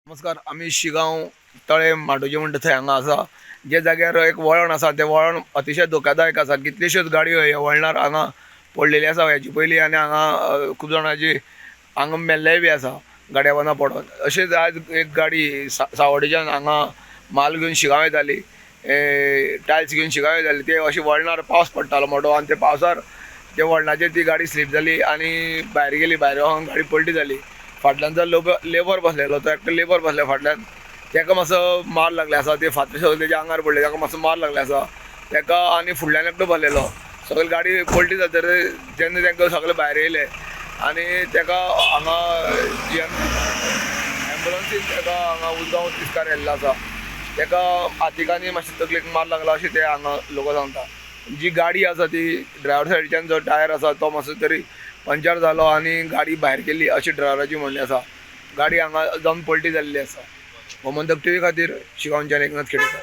नमस्कार. आम्ही शिगांव तळे माटोजी म्हणटा थंय हांगा आसा. जे जाग्यार एक वळण आसा ते वळण अतिशय धोकादायक आसा. कितल्योश्योच गाडयो ह्या वळणार हांगा पडलेली आसा हेची पयलीं, आनी हांगा खूब जाणांची हांगा मेल्लेय बी आसा गाड्या पोंदा पडोन. अशेंच आज एक गाडी सावड्डेच्यान हांगा माल घेवन शिगांव येताली, टायल्स घेवन शिगांव येताली. ते अशें वळणार पावस पडटालो मोठो आनी ते पावसार ते वळणाचेर ती गाडी स्लीप जाली आनी भायर गेली. भायर वोन गाडी पलटी जाली. फाटल्यान जो लेबर बसलेलो तो एकटो लेबर बसले फाटल्यान, तेका मातसो मार लागले आसा. ते फातर सगळे तेच्या आंगार पडले, ताका मातसो मार लागले आसा तेका. आनी फुडल्यान एकटो बसलेलो. सगळी गाडी पलटी जातर तेन्ना तेंका सगळे भायर येयले आनी तेका हांगा जी एम्बुलन्सीन तेका हांगा उजगांव तिस्कार व्हेल्लो आसा. तेका हातीक आनी मातशें तकलेक मार लागला अशें ते हांगा लोक सांगता. जी गाडी आसा ती ड्रायव्हर सायडीच्यान जो टायर आसा तो मातसो तरी पंक्चर जालो आनी गाडी भायर गेली अशें ड्रायव्हराची म्हणणी आसा. गाडी हांगा जावन पलटी जाल्ली आसा. गोमंतक टीव्ही खातीर शिगांवच्यान एकनाथ खेडेकर.